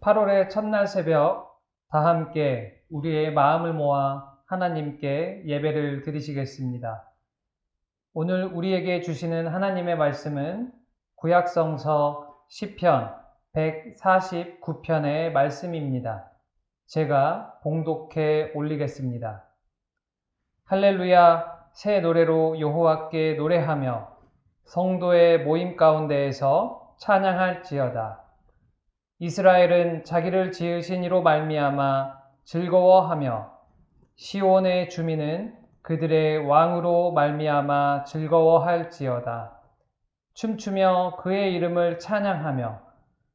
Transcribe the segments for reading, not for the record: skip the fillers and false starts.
8월의 첫날 새벽 다 함께 우리의 마음을 모아 하나님께 예배를 드리시겠습니다. 오늘 우리에게 주시는 하나님의 말씀은 구약성서 시편 149편의 말씀입니다. 제가 봉독해 올리겠습니다. 할렐루야, 새 노래로 여호와께 노래하며 성도의 모임 가운데에서 찬양할지어다. 이스라엘은 자기를 지으신 이로 말미암아 즐거워하며 시온의 주민은 그들의 왕으로 말미암아 즐거워할지어다. 춤추며 그의 이름을 찬양하며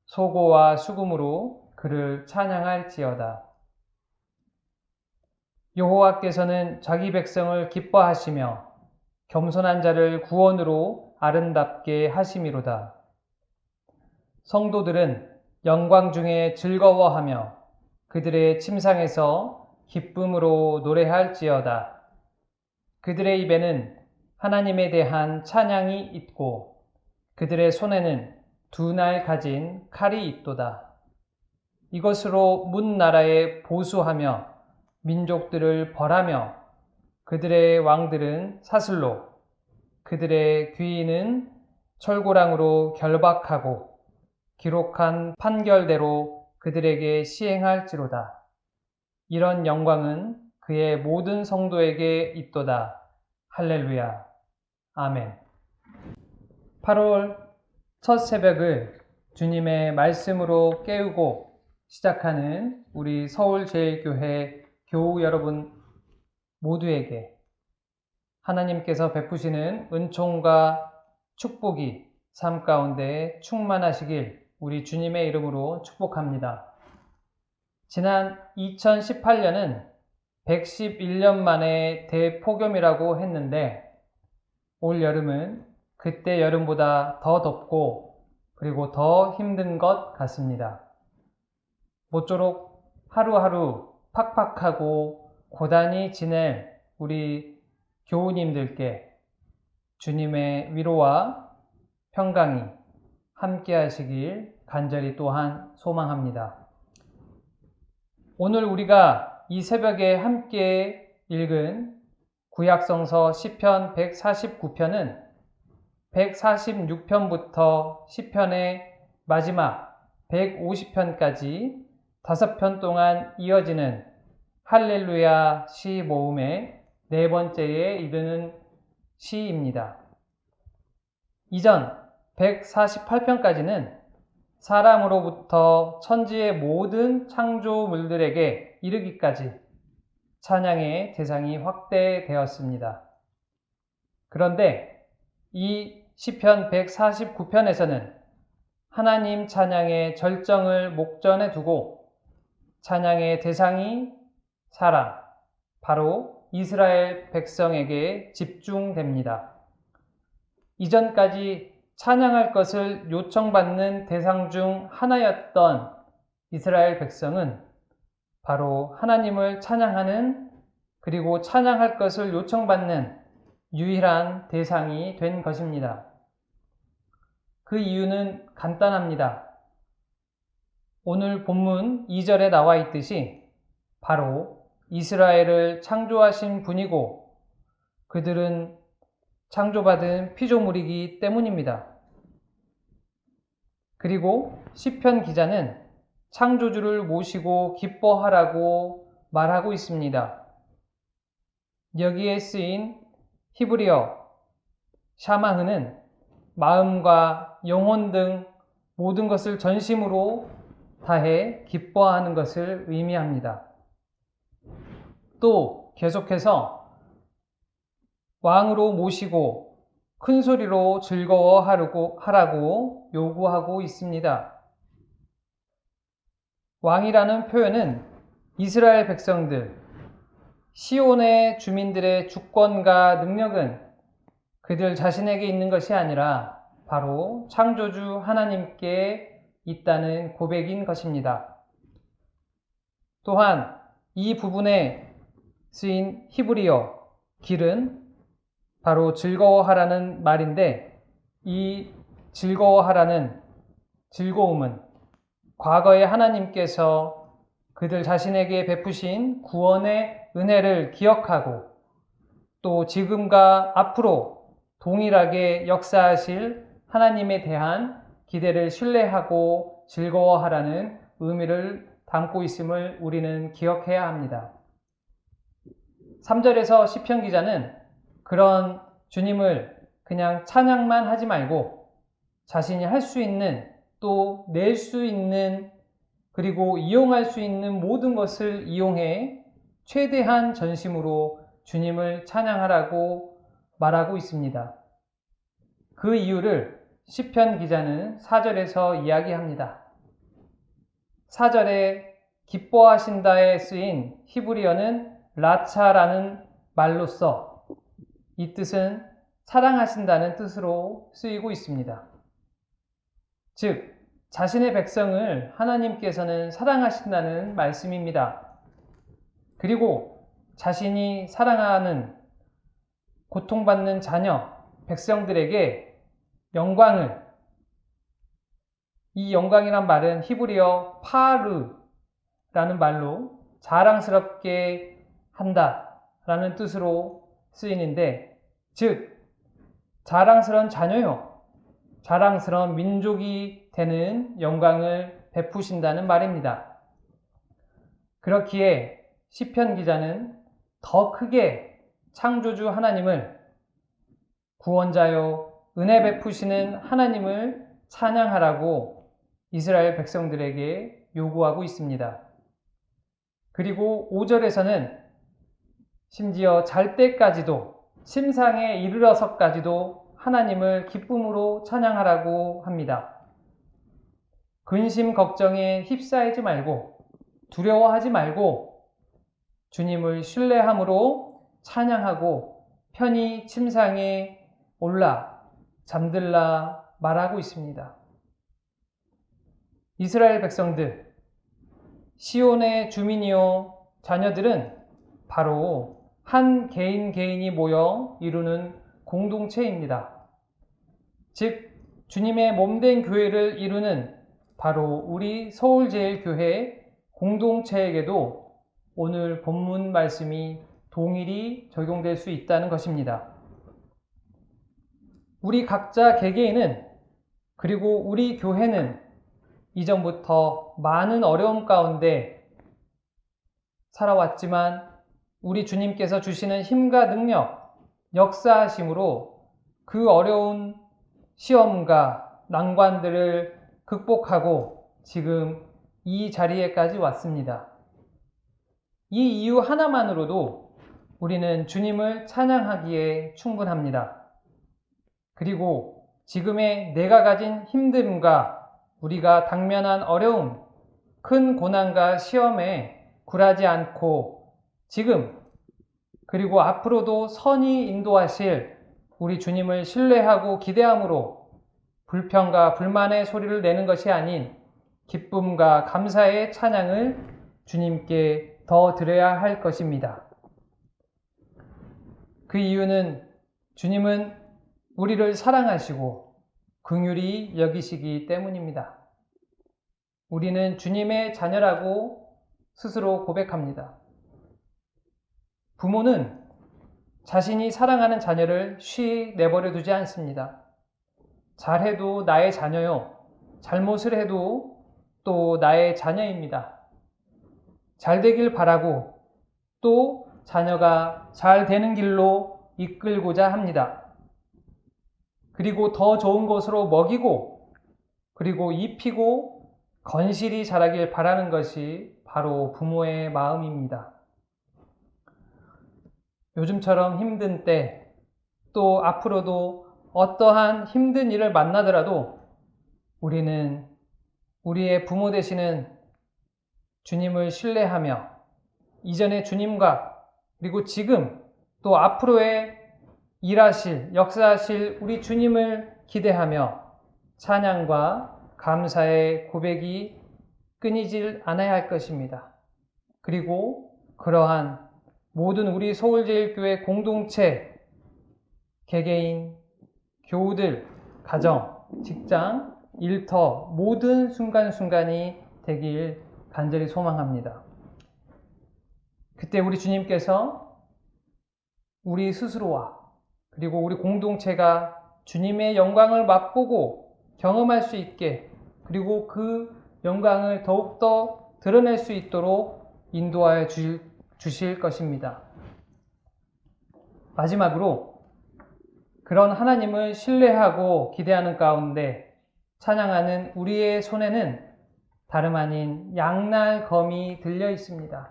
소고와 수금으로 그를 찬양할지어다. 여호와께서는 자기 백성을 기뻐하시며 겸손한 자를 구원으로 아름답게 하심이로다. 성도들은 영광 중에 즐거워하며 그들의 침상에서 기쁨으로 노래할지어다. 그들의 입에는 하나님에 대한 찬양이 있고 그들의 손에는 두 날 가진 칼이 있도다. 이것으로 문 나라에 보수하며 민족들을 벌하며 그들의 왕들은 사슬로 그들의 귀인은 철고랑으로 결박하고 기록한 판결대로 그들에게 시행할지로다. 이런 영광은 그의 모든 성도에게 있도다. 할렐루야. 아멘. 8월 첫 새벽을 주님의 말씀으로 깨우고 시작하는 우리 서울제일교회 교우 여러분 모두에게 하나님께서 베푸시는 은총과 축복이 삶 가운데 충만하시길 우리 주님의 이름으로 축복합니다. 지난 2018년은 111년 만에 대폭염이라고 했는데 올 여름은 그때 여름보다 더 덥고 그리고 더 힘든 것 같습니다. 모쪼록 하루하루 팍팍하고 고단히 지낼 우리 교우님들께 주님의 위로와 평강이 함께 하시길 간절히 또한 소망합니다. 오늘 우리가 이 새벽에 함께 읽은 구약성서 시편 149편은 146편부터 시편의 마지막 150편까지 5편 동안 이어지는 할렐루야 시 모음의 네 번째에 이르는 시입니다. 이전 148편까지는 사람으로부터 천지의 모든 창조물들에게 이르기까지 찬양의 대상이 확대되었습니다. 그런데 이 시편 149편에서는 하나님 찬양의 절정을 목전에 두고 찬양의 대상이 사람, 바로 이스라엘 백성에게 집중됩니다. 이전까지 찬양할 것을 요청받는 대상 중 하나였던 이스라엘 백성은 바로 하나님을 찬양하는 그리고 찬양할 것을 요청받는 유일한 대상이 된 것입니다. 그 이유는 간단합니다. 오늘 본문 2절에 나와 있듯이 바로 이스라엘을 창조하신 분이고 그들은 창조받은 피조물이기 때문입니다. 그리고 시편 기자는 창조주를 모시고 기뻐하라고 말하고 있습니다. 여기에 쓰인 히브리어 샤마흐는 마음과 영혼 등 모든 것을 전심으로 다해 기뻐하는 것을 의미합니다. 또 계속해서 왕으로 모시고 큰 소리로 즐거워하라고 요구하고 있습니다. 왕이라는 표현은 이스라엘 백성들, 시온의 주민들의 주권과 능력은 그들 자신에게 있는 것이 아니라 바로 창조주 하나님께 있다는 고백인 것입니다. 또한 이 부분에 쓰인 히브리어 길은 바로 즐거워하라는 말인데 이 즐거워하라는 즐거움은 과거에 하나님께서 그들 자신에게 베푸신 구원의 은혜를 기억하고 또 지금과 앞으로 동일하게 역사하실 하나님에 대한 기대를 신뢰하고 즐거워하라는 의미를 담고 있음을 우리는 기억해야 합니다. 3절에서 시편 기자는 그런 주님을 그냥 찬양만 하지 말고 자신이 할 수 있는 또 낼 수 있는 그리고 이용할 수 있는 모든 것을 이용해 최대한 전심으로 주님을 찬양하라고 말하고 있습니다. 그 이유를 시편 기자는 4절에서 이야기합니다. 4절에 기뻐하신다에 쓰인 히브리어는 라차라는 말로써 이 뜻은 사랑하신다는 뜻으로 쓰이고 있습니다. 즉, 자신의 백성을 하나님께서는 사랑하신다는 말씀입니다. 그리고 자신이 사랑하는 고통받는 자녀, 백성들에게 영광을, 이 영광이란 말은 히브리어 파르라는 말로 자랑스럽게 한다라는 뜻으로 쓰이는데, 즉 자랑스러운 자녀요, 자랑스러운 민족이 되는 영광을 베푸신다는 말입니다. 그렇기에 시편 기자는 더 크게 창조주 하나님을, 구원자요 은혜 베푸시는 하나님을 찬양하라고 이스라엘 백성들에게 요구하고 있습니다. 그리고 5절에서는 심지어 잘 때까지도, 심상에 이르러서까지도 하나님을 기쁨으로 찬양하라고 합니다. 근심 걱정에 휩싸이지 말고 두려워하지 말고 주님을 신뢰함으로 찬양하고 편히 침상에 올라 잠들라 말하고 있습니다. 이스라엘 백성들, 시온의 주민이요 자녀들은 바로 한 개인 개인이 모여 이루는 공동체입니다. 즉 주님의 몸된 교회를 이루는 바로 우리 서울제일교회 공동체에게도 오늘 본문 말씀이 동일히 적용될 수 있다는 것입니다. 우리 각자 개개인은, 그리고 우리 교회는 이전부터 많은 어려움 가운데 살아왔지만 우리 주님께서 주시는 힘과 능력, 역사하심으로 그 어려운 시험과 난관들을 극복하고 지금 이 자리에까지 왔습니다. 이 이유 하나만으로도 우리는 주님을 찬양하기에 충분합니다. 그리고 지금의 내가 가진 힘듦과 우리가 당면한 어려움, 큰 고난과 시험에 굴하지 않고 지금 그리고 앞으로도 선히 인도하실 우리 주님을 신뢰하고 기대함으로 불평과 불만의 소리를 내는 것이 아닌 기쁨과 감사의 찬양을 주님께 더 드려야 할 것입니다. 그 이유는 주님은 우리를 사랑하시고 긍휼히 여기시기 때문입니다. 우리는 주님의 자녀라고 스스로 고백합니다. 부모는 자신이 사랑하는 자녀를 쉬 내버려 두지 않습니다. 잘해도 나의 자녀요, 잘못을 해도 또 나의 자녀입니다. 잘 되길 바라고 또 자녀가 잘 되는 길로 이끌고자 합니다. 그리고 더 좋은 것으로 먹이고 그리고 입히고 건실히 자라길 바라는 것이 바로 부모의 마음입니다. 요즘처럼 힘든 때, 또 앞으로도 어떠한 힘든 일을 만나더라도 우리는 우리의 부모 되시는 주님을 신뢰하며 이전의 주님과 그리고 지금 또 앞으로의 일하실, 역사하실 우리 주님을 기대하며 찬양과 감사의 고백이 끊이질 않아야 할 것입니다. 그리고 그러한 모든 우리 서울제일교회 공동체, 개개인, 교우들, 가정, 직장, 일터 모든 순간순간이 되길 간절히 소망합니다. 그때 우리 주님께서 우리 스스로와 그리고 우리 공동체가 주님의 영광을 맛보고 경험할 수 있게, 그리고 그 영광을 더욱더 드러낼 수 있도록 인도하여 주실 것입니다. 마지막으로 그런 하나님을 신뢰하고 기대하는 가운데 찬양하는 우리의 손에는 다름 아닌 양날검이 들려 있습니다.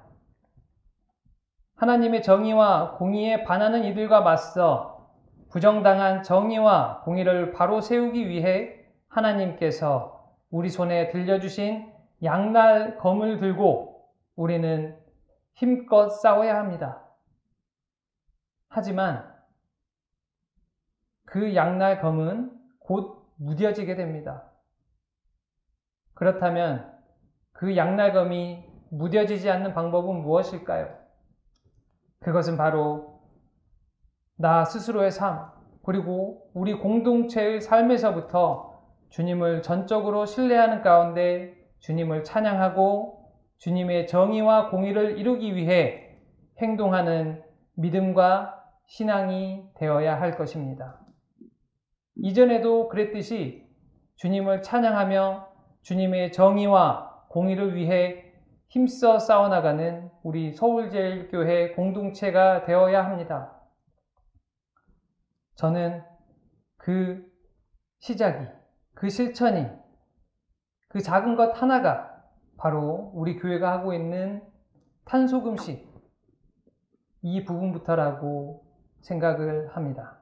하나님의 정의와 공의에 반하는 이들과 맞서 부정당한 정의와 공의를 바로 세우기 위해 하나님께서 우리 손에 들려주신 양날검을 들고 우리는 힘껏 싸워야 합니다. 하지만 그 양날검은 곧 무뎌지게 됩니다. 그렇다면 그 양날검이 무뎌지지 않는 방법은 무엇일까요? 그것은 바로 나 스스로의 삶, 그리고 우리 공동체의 삶에서부터 주님을 전적으로 신뢰하는 가운데 주님을 찬양하고 주님의 정의와 공의를 이루기 위해 행동하는 믿음과 신앙이 되어야 할 것입니다. 이전에도 그랬듯이 주님을 찬양하며 주님의 정의와 공의를 위해 힘써 싸워나가는 우리 서울제일교회 공동체가 되어야 합니다. 저는 그 시작이, 그 실천이, 그 작은 것 하나가 바로 우리 교회가 하고 있는 탄소금식, 이 부분부터라고 생각을 합니다.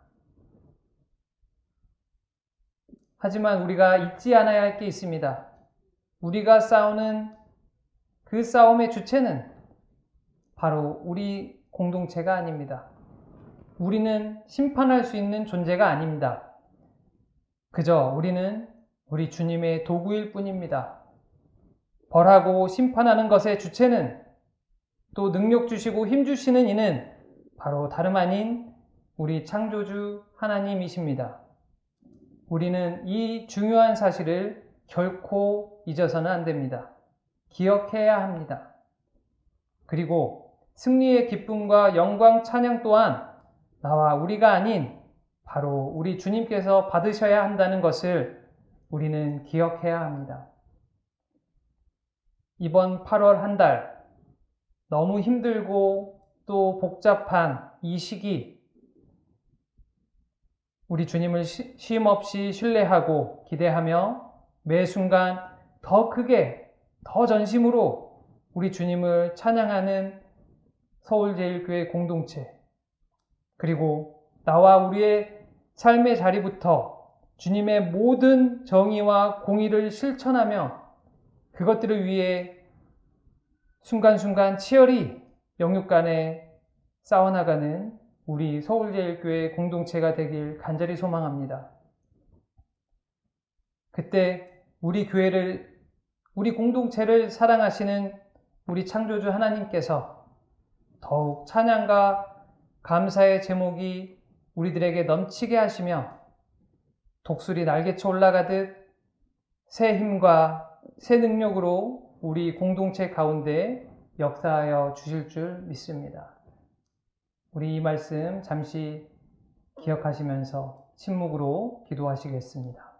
하지만 우리가 잊지 않아야 할 게 있습니다. 우리가 싸우는 그 싸움의 주체는 바로 우리 공동체가 아닙니다. 우리는 심판할 수 있는 존재가 아닙니다. 그저 우리는 우리 주님의 도구일 뿐입니다. 벌하고 심판하는 것의 주체는, 또 능력 주시고 힘 주시는 이는 바로 다름 아닌 우리 창조주 하나님이십니다. 우리는 이 중요한 사실을 결코 잊어서는 안 됩니다. 기억해야 합니다. 그리고 승리의 기쁨과 영광 찬양 또한 나와 우리가 아닌 바로 우리 주님께서 받으셔야 한다는 것을 우리는 기억해야 합니다. 이번 8월 한 달 너무 힘들고 또 복잡한 이 시기, 우리 주님을 쉼없이 신뢰하고 기대하며 매 순간 더 크게, 더 전심으로 우리 주님을 찬양하는 서울제일교회 공동체, 그리고 나와 우리의 삶의 자리부터 주님의 모든 정의와 공의를 실천하며 그것들을 위해 순간순간 치열히 영육간에 싸워나가는 우리 서울제일교회 공동체가 되길 간절히 소망합니다. 그때 우리 교회를, 우리 공동체를 사랑하시는 우리 창조주 하나님께서 더욱 찬양과 감사의 제목이 우리들에게 넘치게 하시며 독수리 날개쳐 올라가듯 새 힘과 새 능력으로 우리 공동체 가운데 역사하여 주실 줄 믿습니다. 우리 이 말씀 잠시 기억하시면서 침묵으로 기도하시겠습니다.